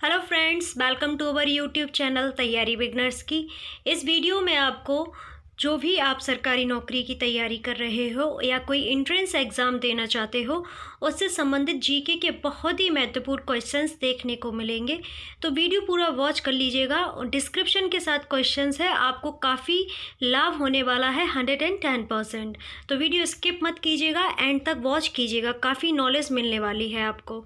Hello friends, welcome to our YouTube channel Taiyari beginners की। इस video में आपको जो भी आप सरकारी नौकरी की तैयारी कर रहे हो या कोई एंट्रेंस एग्ज़ाम देना चाहते हो उससे संबंधित जीके के बहुत ही महत्वपूर्ण क्वेश्चंस देखने को मिलेंगे। तो वीडियो पूरा वॉच कर लीजिएगा और डिस्क्रिप्शन के साथ क्वेश्चंस है, आपको काफ़ी लाभ होने वाला है 110%। तो वीडियो स्किप मत कीजिएगा, एंड तक वॉच कीजिएगा, काफ़ी नॉलेज मिलने वाली है आपको।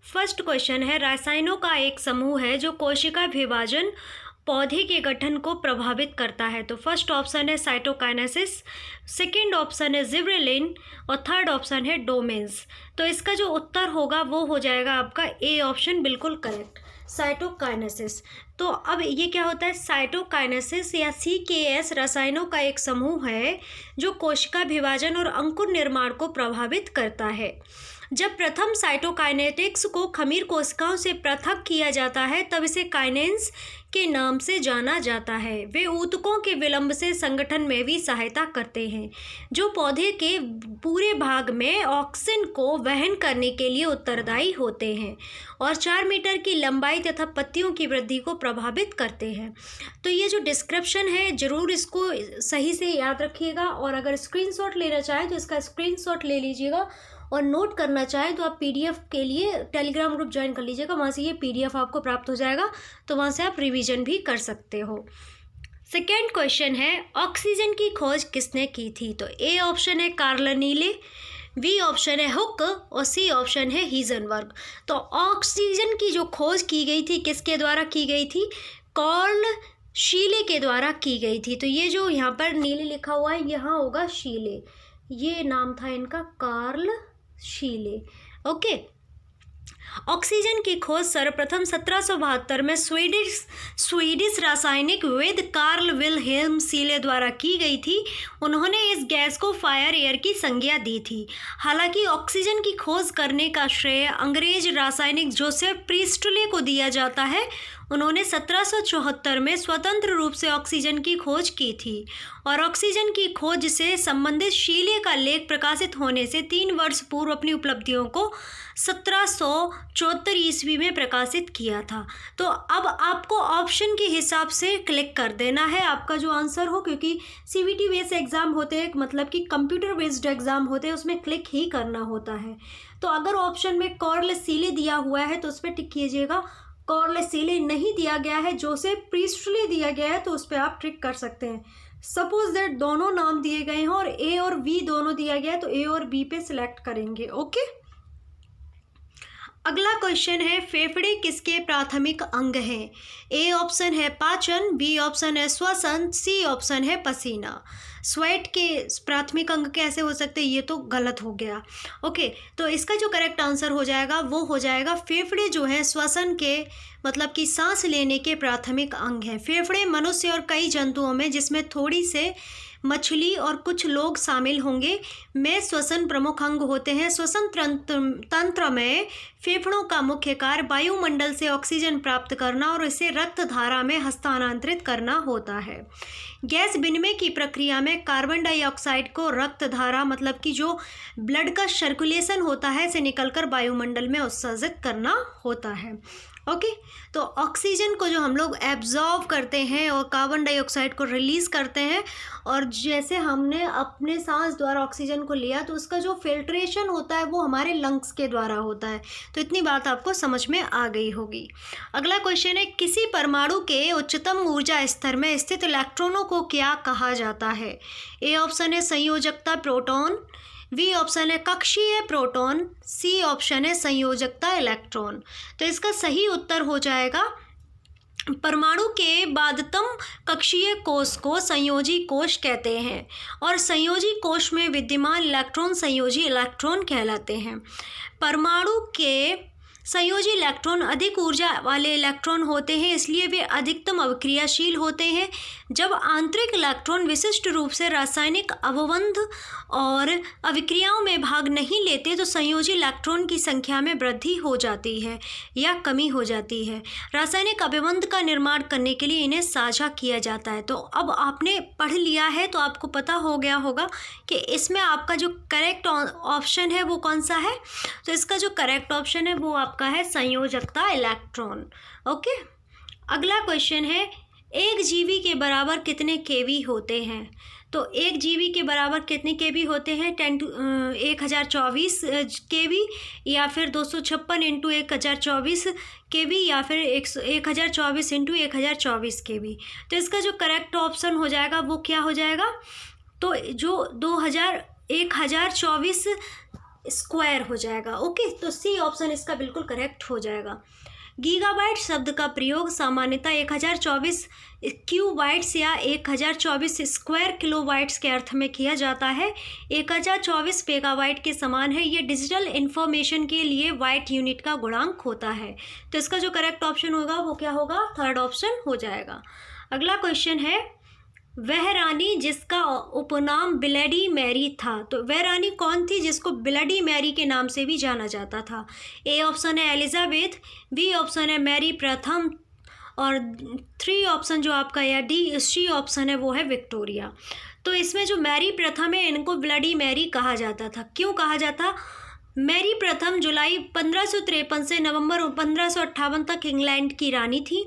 फर्स्ट क्वेश्चन है, रसायनों का एक समूह है जो कोशिका विभाजन पौधे के गठन को प्रभावित करता है। तो फर्स्ट ऑप्शन है साइटोकाइनेसिस, सेकंड ऑप्शन है जिबरेलिन और थर्ड ऑप्शन है डोमेन्स। तो इसका जो उत्तर होगा वो हो जाएगा आपका ए ऑप्शन, बिल्कुल करेक्ट, साइटोकाइनेसिस। तो अब ये क्या होता है, साइटोकाइनेसिस या CKS रसायनों का एक समूह है जो कोशिका विभाजन और अंकुर निर्माण को प्रभावित करता है। जब प्रथम साइटोकाइनेटिक्स को खमीर कोशिकाओं से पृथक किया जाता है तब इसे काइनेन्स के नाम से जाना जाता है। वे ऊतकों के विलंब से संगठन में भी सहायता करते हैं जो पौधे के पूरे भाग में ऑक्सीजन को वहन करने के लिए उत्तरदायी होते हैं और 4 मीटर की लंबाई तथा पत्तियों की वृद्धि को प्रभावित करते हैं। तो ये जो डिस्क्रिप्शन है ज़रूर इसको सही से याद रखिएगा, और अगर स्क्रीनशॉट लेना चाहें तो इसका स्क्रीनशॉट ले लीजिएगा, और नोट करना चाहें तो आप PDF के लिए टेलीग्राम ग्रुप ज्वाइन कर लीजिएगा, वहाँ से ये PDF आपको प्राप्त हो जाएगा, तो वहाँ से आप रिवीजन भी कर सकते हो। सेकेंड क्वेश्चन है, ऑक्सीजन की खोज किसने की थी? तो ए ऑप्शन है कार्ल नीले, बी ऑप्शन है हुक और सी ऑप्शन है हीजनबर्ग। तो ऑक्सीजन की जो खोज की गई थी किसके द्वारा की गई थी? कार्ल शीले के द्वारा की गई थी। तो ये जो यहाँ पर नीले लिखा हुआ है यहाँ होगा शीले, ये नाम था इनका, कार्ल शीले। ओके, ऑक्सीजन की खोज सर्वप्रथम 1772 में स्वीडिश रासायनिकविद कार्ल विल्हेल्म शीले द्वारा की गई थी। उन्होंने इस गैस को फायर एयर की संज्ञा दी थी। हालांकि ऑक्सीजन की खोज करने का श्रेय अंग्रेज रासायनिक जोसेफ प्रीस्टले को दिया जाता है। उन्होंने 1774 में स्वतंत्र रूप से ऑक्सीजन की खोज की थी और ऑक्सीजन की खोज से संबंधित शीले का लेख प्रकाशित होने से 3 वर्ष पूर्व अपनी उपलब्धियों को 1774 ईस्वी में प्रकाशित किया था। तो अब आपको ऑप्शन के हिसाब से क्लिक कर देना है आपका जो आंसर हो, क्योंकि CBT बेस्ड एग्ज़ाम होते हैं, मतलब कि कंप्यूटर बेस्ड एग्ज़ाम होते हैं, उसमें क्लिक ही करना होता है। तो अगर ऑप्शन में कार्ल शीले दिया हुआ है तो उस पर टिक कीजिएगा, कार्ल शीले नहीं दिया गया है, जोसेफ प्रीस्टले दिया गया है, तो उस पर आप ट्रिक कर सकते हैं। सपोज दैट दोनों नाम दिए गए हैं और ए और बी दोनों दिया गया है, तो ए और बी पे सिलेक्ट करेंगे। ओके, अगला क्वेश्चन है, फेफड़े किसके प्राथमिक अंग हैं? ए ऑप्शन है पाचन, बी ऑप्शन है श्वसन, सी ऑप्शन है पसीना। स्वेट के प्राथमिक अंग कैसे हो सकते हैं, ये तो गलत हो गया। ओके, तो इसका जो करेक्ट आंसर हो जाएगा वो हो जाएगा फेफड़े जो है श्वसन के, मतलब कि सांस लेने के प्राथमिक अंग हैं। फेफड़े मनुष्य और कई जंतुओं में, जिसमें थोड़ी से मछली और कुछ लोग शामिल होंगे, में श्वसन प्रमुख अंग होते हैं। श्वसन तंत्र में फेफड़ों का मुख्य कार्य वायुमंडल से ऑक्सीजन प्राप्त करना और इसे रक्त धारा में हस्तांतरित करना होता है। गैस विनिमय की प्रक्रिया में कार्बन डाइऑक्साइड को रक्त धारा, मतलब कि जो ब्लड का सर्कुलेशन होता है, से निकलकर वायुमंडल में उत्सर्जित करना होता है। ओके, तो ऑक्सीजन को जो हम लोग एब्जॉर्ब करते हैं और कार्बन डाइऑक्साइड को रिलीज़ करते हैं, और जैसे हमने अपने सांस द्वारा ऑक्सीजन को लिया तो उसका जो फिल्ट्रेशन होता है वो हमारे लंग्स के द्वारा होता है। तो इतनी बात आपको समझ में आ गई होगी। अगला क्वेश्चन है, किसी परमाणु के उच्चतम ऊर्जा स्तर में स्थित इलेक्ट्रॉनों को क्या कहा जाता है? ए ऑप्शन है संयोजकता प्रोटॉन, बी ऑप्शन है कक्षीय प्रोटॉन, सी ऑप्शन है संयोजकता इलेक्ट्रॉन। तो इसका सही उत्तर हो जाएगा, परमाणु के बादतम कक्षीय कोश को संयोजी कोश कहते हैं और संयोजी कोश में विद्यमान इलेक्ट्रॉन संयोजी इलेक्ट्रॉन कहलाते हैं। परमाणु के संयोजी इलेक्ट्रॉन अधिक ऊर्जा वाले इलेक्ट्रॉन होते हैं, इसलिए वे अधिकतम अभिक्रियाशील होते हैं। जब आंतरिक इलेक्ट्रॉन विशिष्ट रूप से रासायनिक अवबंध और अभिक्रियाओं में भाग नहीं लेते तो संयोजी इलेक्ट्रॉन की संख्या में वृद्धि हो जाती है या कमी हो जाती है। रासायनिक अभिबंध का निर्माण करने के लिए इन्हें साझा किया जाता है। तो अब आपने पढ़ लिया है तो आपको पता हो गया होगा कि इसमें आपका जो करेक्ट ऑप्शन है वो कौन सा है। तो इसका जो करेक्ट ऑप्शन है वो आपका आपका है संयोजकता इलेक्ट्रॉन। ओके, अगला क्वेश्चन है, एक जीवी के बराबर कितने केवी होते हैं? तो एक जीवी के बराबर कितने केवी होते हैं? 1024 केवी, या फिर 256 इंटू 1024 केवी, या फिर 1024 इंटू 1024 केवी। तो इसका जो करेक्ट ऑप्शन हो जाएगा वो क्या हो जाएगा? तो जो 1024 स्क्वायर हो जाएगा। ओके, तो सी ऑप्शन इसका बिल्कुल करेक्ट हो जाएगा। गीगाबाइट शब्द का प्रयोग सामान्यतः 1024 क्यूबाइट्स या 1024 स्क्वायर किलोबाइट्स के अर्थ में किया जाता है। 1024 मेगाबाइट के समान है। ये डिजिटल इंफॉर्मेशन के लिए बाइट यूनिट का गुणांक होता है। तो इसका जो करेक्ट ऑप्शन होगा वो क्या होगा? थर्ड ऑप्शन हो जाएगा। अगला क्वेश्चन है, वह रानी जिसका उपनाम ब्लडी मैरी था। तो वह रानी कौन थी जिसको ब्लडी मैरी के नाम से भी जाना जाता था? ए ऑप्शन है एलिजाबेथ, बी ऑप्शन है मैरी प्रथम, और 3 ऑप्शन जो आपका या डी सी ऑप्शन है वो है विक्टोरिया। तो इसमें जो मैरी प्रथम है इनको ब्लडी मैरी कहा जाता था। क्यों कहा जाता? मैरी प्रथम जुलाई 1553 से नवंबर 1558 तक इंग्लैंड की रानी थी।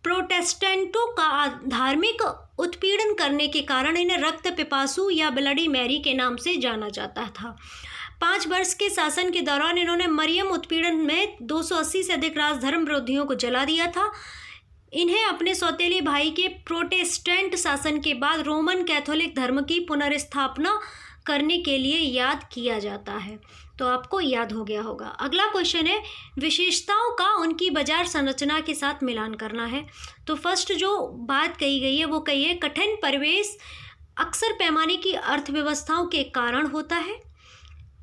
प्रोटेस्टेंटों का धार्मिक उत्पीड़न करने के कारण इन्हें रक्त पिपासु या ब्लडी मैरी के नाम से जाना जाता था। 5 वर्ष के शासन के दौरान इन्होंने मरियम उत्पीड़न में 280 से अधिक राजधर्म विरोधियों को जला दिया था। इन्हें अपने सौतेले भाई के प्रोटेस्टेंट शासन के बाद रोमन कैथोलिक धर्म की पुनर्स्थापना करने के लिए याद किया जाता है। तो आपको याद हो गया होगा। अगला क्वेश्चन है, विशेषताओं का उनकी बाजार संरचना के साथ मिलान करना है। तो फर्स्ट जो बात कही गई है वो कही है, कठिन परिवेश अक्सर पैमाने की अर्थव्यवस्थाओं के कारण होता है।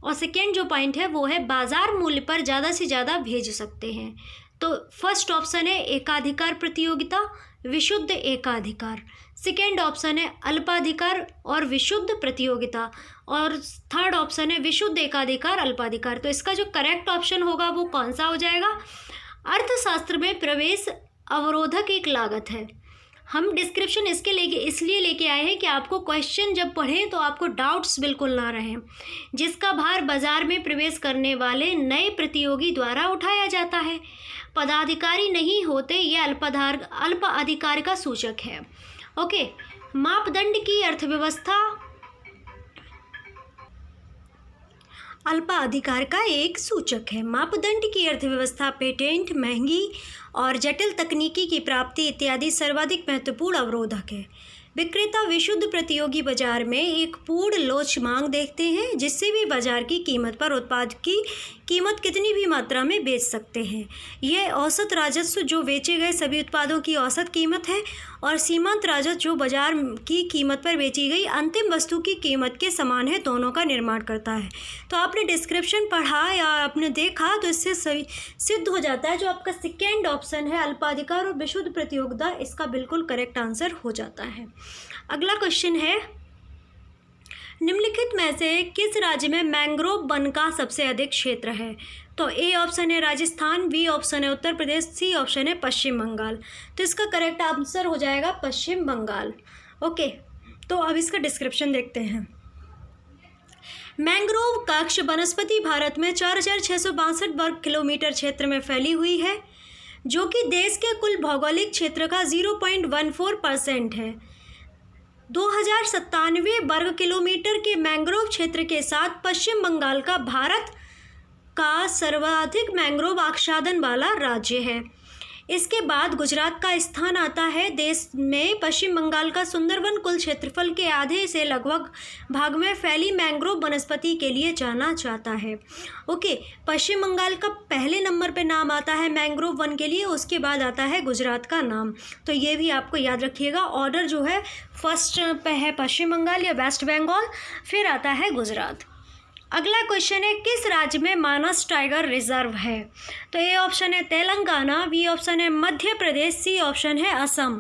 और सेकेंड जो पॉइंट है वो है, बाजार मूल्य पर ज़्यादा से ज़्यादा भेज सकते हैं। तो फर्स्ट ऑप्शन है एकाधिकार प्रतियोगिता, विशुद्ध एकाधिकार। सेकेंड ऑप्शन है अल्पाधिकार और विशुद्ध प्रतियोगिता, और थर्ड ऑप्शन है विशुद्ध एकाधिकार अल्पाधिकार। तो इसका जो करेक्ट ऑप्शन होगा वो कौन सा हो जाएगा? अर्थशास्त्र में प्रवेश अवरोधक एक लागत है। हम डिस्क्रिप्शन इसलिए लेके आए हैं कि आपको क्वेश्चन जब पढ़ें तो आपको डाउट्स बिल्कुल ना रहें, जिसका भार बाजार में प्रवेश करने वाले नए प्रतियोगी द्वारा उठाया जाता है। पदाधिकारी नहीं होते, यह अल्प अधिकार का सूचक है। ओके, मापदंड की अर्थव्यवस्था अल्पाधिकार का एक सूचक है। मापदंड की अर्थव्यवस्था पेटेंट, महंगी और जटिल तकनीकी की प्राप्ति इत्यादि सर्वाधिक महत्वपूर्ण अवरोधक है। विक्रेता विशुद्ध प्रतियोगी बाजार में एक पूर्ण लोच मांग देखते हैं, जिससे भी बाजार की कीमत पर उत्पाद की कीमत कितनी भी मात्रा में बेच सकते हैं। यह औसत राजस्व जो बेचे गए सभी उत्पादों की औसत कीमत है, और सीमांत राजस्व जो बाजार की कीमत पर बेची गई अंतिम वस्तु की कीमत के समान है, दोनों का निर्माण करता है। तो आपने डिस्क्रिप्शन पढ़ा या आपने देखा तो इससे सिद्ध हो जाता है जो आपका सेकेंड ऑप्शन है अल्पाधिकार और विशुद्ध प्रतियोगिता, इसका बिल्कुल करेक्ट आंसर हो जाता है। अगला क्वेश्चन है, निम्नलिखित में से किस राज्य में मैंग्रोव वन का सबसे अधिक क्षेत्र है? तो ए ऑप्शन है राजस्थान, बी ऑप्शन है उत्तर प्रदेश, सी ऑप्शन है पश्चिम बंगाल। तो इसका करेक्ट आंसर हो जाएगा पश्चिम बंगाल। ओके, तो अब इसका डिस्क्रिप्शन देखते हैं। मैंग्रोव कक्ष वनस्पति भारत में 4662 वर्ग किलोमीटर क्षेत्र में फैली हुई है, जो कि देश के कुल भौगोलिक क्षेत्र का 0.14% है। 2097 वर्ग किलोमीटर के मैंग्रोव क्षेत्र के साथ पश्चिम बंगाल का भारत का सर्वाधिक मैंग्रोव आच्छादन वाला राज्य है। इसके बाद गुजरात का स्थान आता है। देश में पश्चिम बंगाल का सुंदरवन कुल क्षेत्रफल के आधे से लगभग भाग में फैली मैंग्रोव वनस्पति के लिए जाना जाता है। ओके, पश्चिम बंगाल का पहले नंबर पे नाम आता है मैंग्रोव वन के लिए, उसके बाद आता है गुजरात का नाम। तो ये भी आपको याद रखिएगा, ऑर्डर जो है फर्स्ट पे है पश्चिम बंगाल या वेस्ट बंगाल, फिर आता है गुजरात। अगला क्वेश्चन है, किस राज्य में मानस टाइगर रिजर्व है? तो ए ऑप्शन है तेलंगाना, बी ऑप्शन है मध्य प्रदेश, सी ऑप्शन है असम।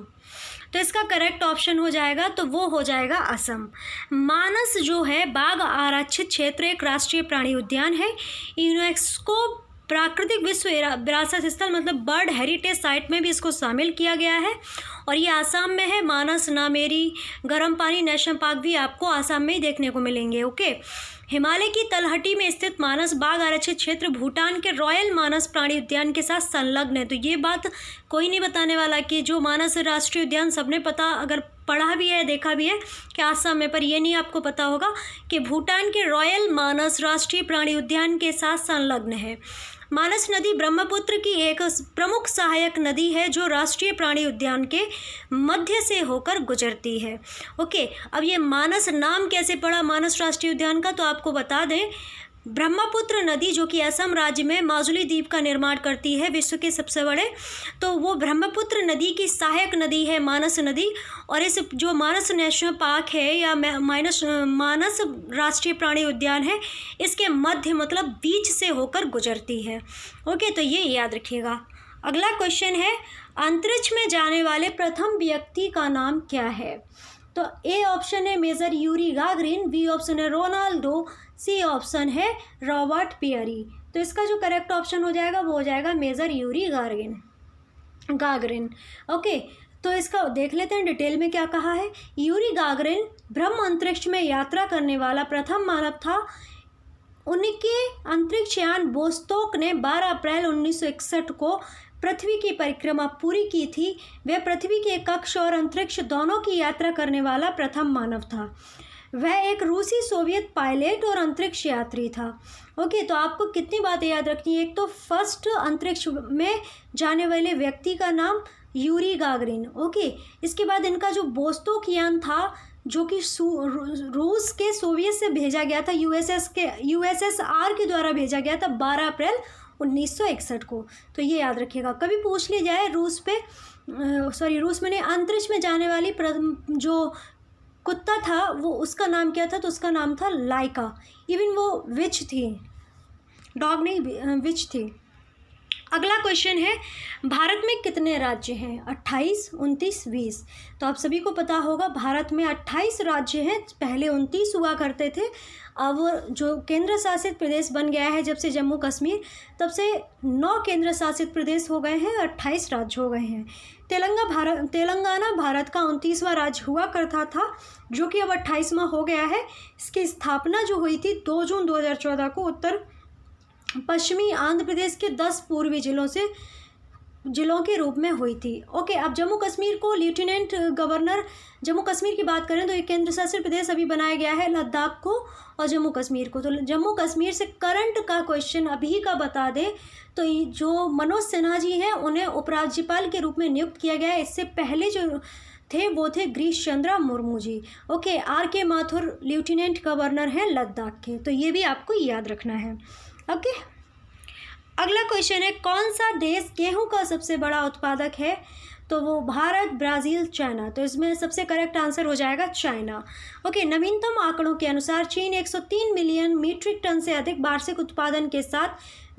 तो इसका करेक्ट ऑप्शन हो जाएगा तो वो हो जाएगा असम। मानस जो है बाघ आरक्षित क्षेत्र एक राष्ट्रीय प्राणी उद्यान है। यूनेस्को प्राकृतिक विश्व विरासत स्थल मतलब बर्ड हेरिटेज साइट में भी इसको शामिल किया गया है, और ये आसाम में है। मानस, नामेरी, गर्म पानी नेशनल पार्क भी आपको आसाम में ही देखने को मिलेंगे। ओके, हिमालय की तलहटी में स्थित मानस बाघ आरक्षित क्षेत्र भूटान के रॉयल मानस प्राणी उद्यान के साथ संलग्न है। तो ये बात कोई नहीं बताने वाला कि जो मानस राष्ट्रीय उद्यान सबने पता, अगर पढ़ा भी है देखा भी है कि आसाम में, पर ये नहीं आपको पता होगा कि भूटान के रॉयल मानस राष्ट्रीय प्राणी उद्यान के साथ संलग्न है। मानस नदी ब्रह्मपुत्र की एक प्रमुख सहायक नदी है जो राष्ट्रीय प्राणी उद्यान के मध्य से होकर गुजरती है। ओके, अब ये मानस नाम कैसे पड़ा मानस राष्ट्रीय उद्यान का, तो आपको बता दें ब्रह्मपुत्र नदी जो कि असम राज्य में माजुली द्वीप का निर्माण करती है, विश्व के सबसे बड़े, तो वो ब्रह्मपुत्र नदी की सहायक नदी है मानस नदी। और इस जो मानस नेशनल पार्क है या मानस राष्ट्रीय प्राणी उद्यान है, इसके मध्य मतलब बीच से होकर गुजरती है। ओके, तो ये याद रखिएगा। अगला क्वेश्चन है, अंतरिक्ष में जाने वाले प्रथम व्यक्ति का नाम क्या है? तो ए ऑप्शन है major Yuri Gagarin, B option है रोनाल्डो, सी ऑप्शन है रॉबर्ट पियरी। तो इसका जो करेक्ट ऑप्शन हो जाएगा वो हो जाएगा मेजर यूरी गागरिन। ओके, तो इसका देख लेते हैं डिटेल में क्या कहा है। यूरी गागरिन ब्रह्म अंतरिक्ष में यात्रा करने वाला प्रथम मानव था। उनके अंतरिक्ष यान बोस्तोक ने 12 अप्रैल 1961 को पृथ्वी की परिक्रमा पूरी की थी। वह पृथ्वी के कक्ष और अंतरिक्ष दोनों की यात्रा करने वाला प्रथम मानव था। वह एक रूसी सोवियत पायलट और अंतरिक्ष यात्री था। ओके, तो आपको कितनी बातें याद रखनी है। एक तो फर्स्ट अंतरिक्ष में जाने वाले व्यक्ति का नाम यूरी गागरिन। ओके, इसके बाद इनका जो बोस्तोक यान था जो कि रूस के सोवियत से भेजा गया था, यूएसएसआर के द्वारा भेजा गया था 12 अप्रैल 1961 को। तो ये याद रखिएगा, कभी पूछ ली जाए रूस में नहीं, अंतरिक्ष में जाने वाली जो कुत्ता था वो उसका नाम क्या था, तो उसका नाम था लाइका। इवन वो विच थी, डॉग नहीं विच थी। अगला क्वेश्चन है, भारत में कितने राज्य हैं? 28, 29, 20। तो आप सभी को पता होगा भारत में 28 राज्य हैं, पहले 29 हुआ करते थे। अब जो केंद्र शासित प्रदेश बन गया है जब से जम्मू कश्मीर, तब से 9 केंद्र शासित प्रदेश हो गए हैं, 28 राज्य हो गए हैं। तेलंगाना भारत का 29वां राज्य हुआ करता था जो कि अब 28वां हो गया है। इसकी स्थापना जो हुई थी 2 जून 2014 को उत्तर पश्चिमी आंध्र प्रदेश के 10 पूर्वी जिलों के रूप में हुई थी। ओके, अब जम्मू कश्मीर को लेफ्टिनेंट गवर्नर, जम्मू कश्मीर की बात करें तो एक केंद्र शासित प्रदेश अभी बनाया गया है लद्दाख को और जम्मू कश्मीर को। तो जम्मू कश्मीर से करंट का क्वेश्चन अभी का बता दें तो जो मनोज सिन्हा जी हैं उन्हें उपराज्यपाल के रूप में नियुक्त किया गया है। इससे पहले जो थे वो थे गिरीश चंद्रा मुर्मू जी। ओके, आर के माथुर लेफ्टिनेंट गवर्नर हैं लद्दाख के। तो ये भी आपको याद रखना है। ओके, अगला क्वेश्चन है, कौन सा देश गेहूं का सबसे बड़ा उत्पादक है? तो वो भारत, ब्राज़ील, चाइना। तो इसमें सबसे करेक्ट आंसर हो जाएगा चाइना। ओके, नवीनतम आंकड़ों के अनुसार चीन 103 मिलियन मीट्रिक टन से अधिक वार्षिक उत्पादन के साथ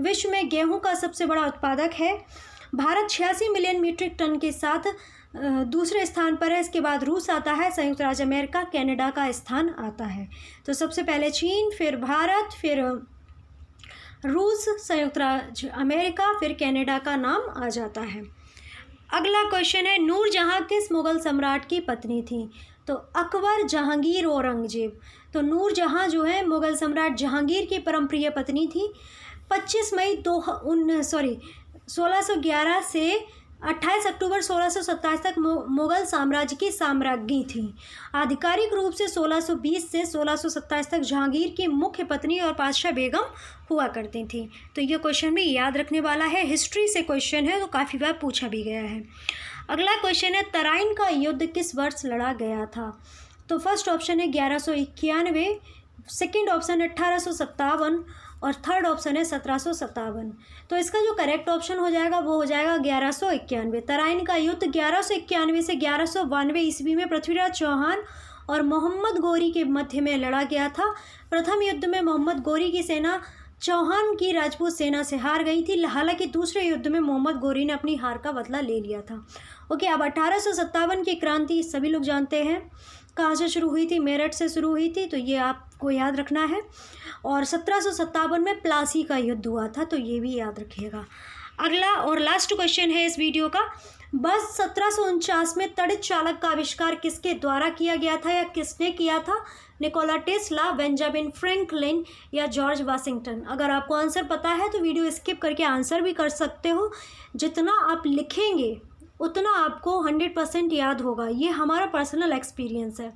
विश्व में गेहूं का सबसे बड़ा उत्पादक है। भारत 86 मिलियन मीट्रिक टन के साथ दूसरे स्थान पर है। इसके बाद रूस आता है, संयुक्त राज्य अमेरिका, कनाडा का स्थान आता है। तो सबसे पहले चीन, फिर भारत, फिर रूस, संयुक्त राज्य अमेरिका, फिर कनाडा का नाम आ जाता है। अगला क्वेश्चन है, नूरजहां किस मुगल सम्राट की पत्नी थी? तो अकबर, जहांगीर, औरंगजेब। तो नूरजहां जो है मुगल सम्राट जहांगीर की परमप्रिय पत्नी थी। 25 मई 1611 से 28 अक्टूबर 1627 तक मुगल साम्राज्य की साम्राज्ञी थी। आधिकारिक रूप से 1620 से 1627 तक जहांगीर की मुख्य पत्नी और पातशाह बेगम हुआ करती थी। तो ये क्वेश्चन भी याद रखने वाला है, हिस्ट्री से क्वेश्चन है तो काफ़ी बार पूछा भी गया है। अगला क्वेश्चन है, तराइन का युद्ध किस वर्ष लड़ा गया था? तो फर्स्ट ऑप्शन है 1191, सेकेंड ऑप्शन है 1857 और थर्ड ऑप्शन है 1757। तो इसका जो करेक्ट ऑप्शन हो जाएगा वो हो जाएगा 1191। तराइन का युद्ध 1191 से 1192 ईस्वी में पृथ्वीराज चौहान और मोहम्मद गोरी के मध्य में लड़ा गया था। प्रथम युद्ध में मोहम्मद गोरी की सेना चौहान की राजपूत सेना से हार गई थी। हालांकि दूसरे युद्ध में मोहम्मद गोरी ने अपनी हार का बदला ले लिया था। ओके, अब 1857 की क्रांति सभी लोग जानते हैं कहाँ से शुरू हुई थी, मेरठ से शुरू हुई थी, तो ये आपको याद रखना है। और 1757 में प्लासी का युद्ध हुआ था, तो ये भी याद रखिएगा। अगला और लास्ट क्वेश्चन है इस वीडियो का, बस 1749 में तड़ित चालक का आविष्कार किसके द्वारा किया गया था या किसने किया था? निकोला टेस्ला, बेंजामिन फ्रैंकलिन या जॉर्ज वाशिंगटन। अगर आपको आंसर पता है तो वीडियो स्किप करके आंसर भी कर सकते हो। जितना आप लिखेंगे उतना आपको 100% याद होगा। ये हमारा पर्सनल एक्सपीरियंस है।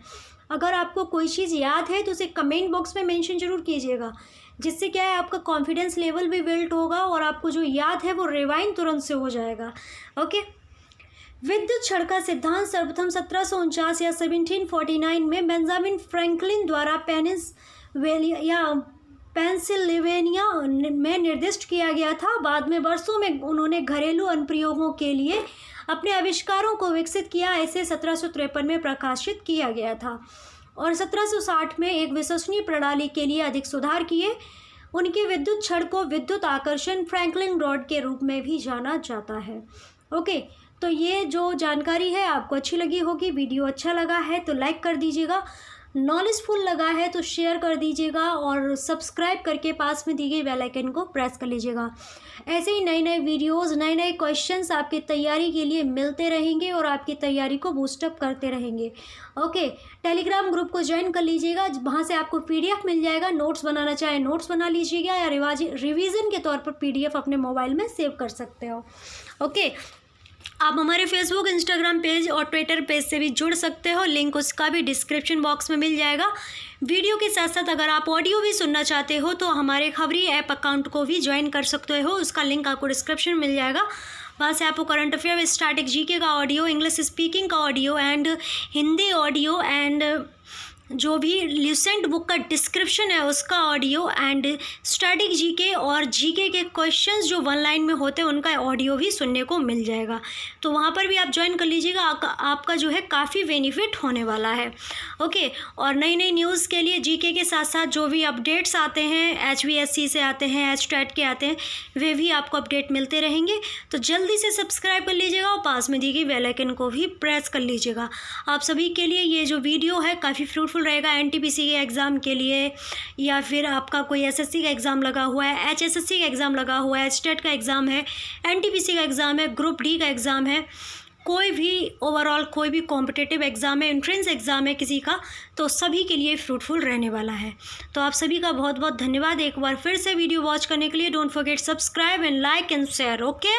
अगर आपको कोई चीज़ याद है तो उसे कमेंट बॉक्स में मेंशन जरूर कीजिएगा, जिससे क्या है आपका कॉन्फिडेंस लेवल भी बिल्ड होगा और आपको जो याद है वो रिवाइंड तुरंत से हो जाएगा। ओके। विद्युत छड़ का सिद्धांत सर्वप्रथम 1749 या 1749 में बेंजामिन फ्रैंकलिन द्वारा पेंसिल्वेनिया में निर्दिष्ट किया गया था। बाद में वर्षों में उन्होंने घरेलू अनुप्रयोगों के लिए अपने आविष्कारों को विकसित किया। इसे 1753 में प्रकाशित किया गया था और 1760 में एक विश्वसनीय प्रणाली के लिए अधिक सुधार किए। उनके विद्युत छड़ को विद्युत आकर्षण फ्रैंकलिन रॉड के रूप में भी जाना जाता है। ओके, तो ये जो जानकारी है आपको अच्छी लगी होगी। वीडियो अच्छा लगा है तो लाइक कर दीजिएगा, नॉलेजफुल लगा है तो शेयर कर दीजिएगा और सब्सक्राइब करके पास में दी गई बेल आइकन को प्रेस कर लीजिएगा। ऐसे ही नए नए वीडियोस, नए नए क्वेश्चंस आपकी तैयारी के लिए मिलते रहेंगे और आपकी तैयारी को बूस्टअप करते रहेंगे। ओके, टेलीग्राम ग्रुप को ज्वाइन कर लीजिएगा, वहाँ से आपको PDF मिल जाएगा। नोट्स बनाना चाहे नोट्स बना लीजिएगा या रिवीजन के तौर पर PDF अपने मोबाइल में सेव कर सकते हो। ओके, आप हमारे फेसबुक, इंस्टाग्राम पेज और ट्विटर पेज से भी जुड़ सकते हो। लिंक उसका भी डिस्क्रिप्शन बॉक्स में मिल जाएगा। वीडियो के साथ साथ अगर आप ऑडियो भी सुनना चाहते हो तो हमारे खबरी ऐप अकाउंट को भी ज्वाइन कर सकते हो। उसका लिंक आपको डिस्क्रिप्शन में मिल जाएगा। वहाँ से आपको करंट अफेयर, स्टैटिक GK का ऑडियो, इंग्लिश स्पीकिंग का audio and Hindi audio and जो भी ल्यूसेंट बुक का डिस्क्रिप्शन है उसका ऑडियो एंड स्टैटिक GK और GK के क्वेश्चंस जो 1 लाइन में होते हैं उनका ऑडियो भी सुनने को मिल जाएगा। तो वहाँ पर भी आप ज्वाइन कर लीजिएगा। आपका जो है काफ़ी बेनिफिट होने वाला है। ओके, और नई नई न्यूज़ के लिए GK के साथ साथ जो भी अपडेट्स आते हैं, HVSC से आते हैं, HTET के आते हैं, वे भी आपको अपडेट मिलते रहेंगे। तो जल्दी से सब्सक्राइब कर लीजिएगा और पास में दी गई बेल आइकन को भी प्रेस कर लीजिएगा। आप सभी के लिए ये जो वीडियो है काफ़ी फ्रूटफुल रहेगा। NTPC के एग्ज़ाम के लिए या फिर आपका कोई SSC का एग्ज़ाम लगा हुआ है, HSSC का एग्ज़ाम लगा हुआ है, HTET का एग्ज़ाम है, NTPC का एग्ज़ाम है, ग्रुप D का एग्ज़ाम है, कोई भी ओवरऑल कोई भी कॉम्पिटिटिव एग्ज़ाम है, एंट्रेंस एग्ज़ाम है किसी का, तो सभी के लिए फ्रूटफुल रहने वाला है। तो आप सभी का बहुत बहुत धन्यवाद एक बार फिर से वीडियो वॉच करने के लिए। Don't forget subscribe and like and share. Okay.